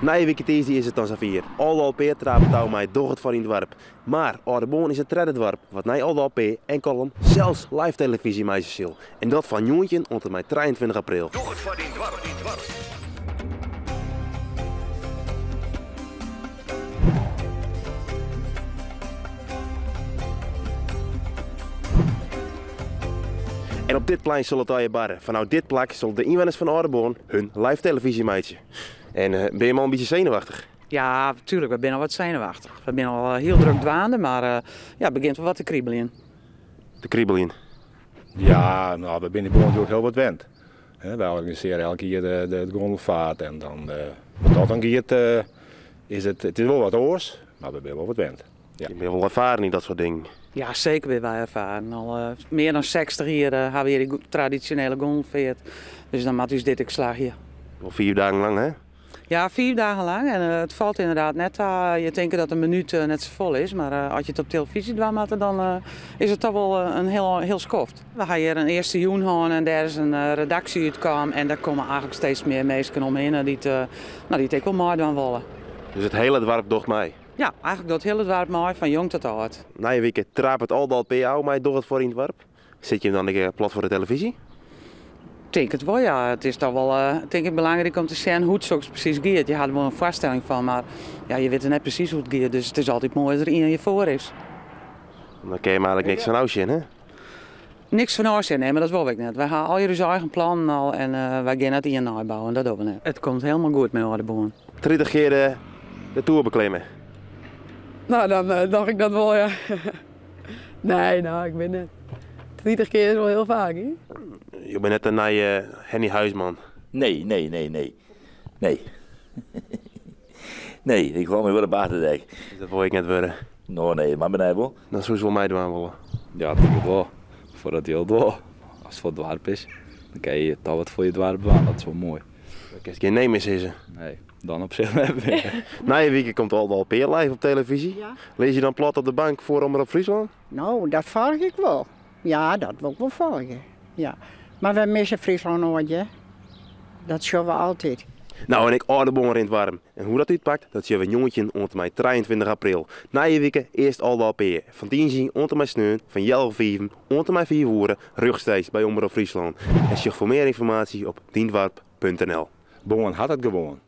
Na je weekend is het dan zover. Al Peer trapt touw mij door het van in het dorp. Maar Oudenboorn is het derde dorp wat na Al Peer en Colum zelfs live televisie meisjes zal. En dat van jongetje onder mij 23 april. Door het van in het dorp. En op dit plein zullen het al je barren. Vanuit dit plak zullen de inwoners van Oudenboorn hun live televisie meisje. En ben je al een beetje zenuwachtig? Ja, natuurlijk. We zijn al wat zenuwachtig. We zijn al heel druk dwaande, maar ja, het begint wel wat te kriebelen. De kriebelin. Ja, nou, we zijn hier ook heel wat wend. Wij organiseren elke keer de gondelvaart en dan wat dan gaat, is het is wel wat oors, maar we zijn wel wat wend. Ja. Je bent wel ervaren in dat soort dingen. Ja, zeker ben wij ervaren. Al meer dan 60 jaar hebben we hier die traditionele gondelvaart. Dus dan moet dus dit ik slag hier. Al 4 dagen lang, hè? Ja, 4 dagen lang. En het valt inderdaad net. Je denkt dat een minuut net zo vol is. Maar als je het op televisie doet, dan is het toch wel een heel skoft. We gaan hier een eerste joen gaan en daar is een redactie uitkomen. En daar komen eigenlijk steeds meer mensen omheen die het ik wel mooi doen willen. Dus het hele dorp docht mij. Ja, eigenlijk dat hele dorp mooi, van jong tot oud. Na je weekend trapt het al PO mij door het voor in het dorp. Zit je dan een keer plat voor de televisie? Ik denk het wel, ja. Het is toch wel denk ik belangrijk om te zien hoe het zo precies gaat. Je had er wel een vaststelling van, maar ja, je weet net precies hoe het gaat. Dus het is altijd mooi dat er iemand je voor is. Dan kun je maar eigenlijk niks van uitzien, hè? Niks van ons, nee, maar dat wil ik net. Wij gaan al je eigen plannen al en wij gaan het hier nabouwen, dat doen we net. Het komt helemaal goed met Oudenboorn. 30 keer de Tour beklimmen. Nou, dan dacht ik dat wel, ja. Nee, nou, ik ben net. 20 keer is wel heel vaak, hè? Je bent net een nieuwe Henny Huisman. Nee. Nee, ik wil me wel een baardendijk. Dat wil ik net worden. Nou nee, maar ben wel. Dat zou ze wel mij doen willen. Ja, dat is wel. Voor dat deel wel. Als het voor het dorp is, dan kan je toch wat voor je dorp doen. Dat is wel mooi. Dan kan je geen nee meer zeggen. Nee, dan op zich hebben we. Na je weekend komt al Peer live op televisie. Ja. Lees je dan plat op de bank voor Omroep Friesland? Nou, dat volg ik wel. Ja, dat wil ik wel volgen. Ja. Maar we missen Friesland nooit, hè? Dat zien we altijd. Nou, en ik Oudenboorn in het warm. En hoe dat uitpakt, dat zien we jongetje onder mij 23 april. Na je weekend eerst al Peer. Van 10 onder mij sneun, van 11 onder mij 4 woorden, rugsteeds bij Omroep Friesland. En zie voor meer informatie op diendwarp.nl. Boon had het gewoon.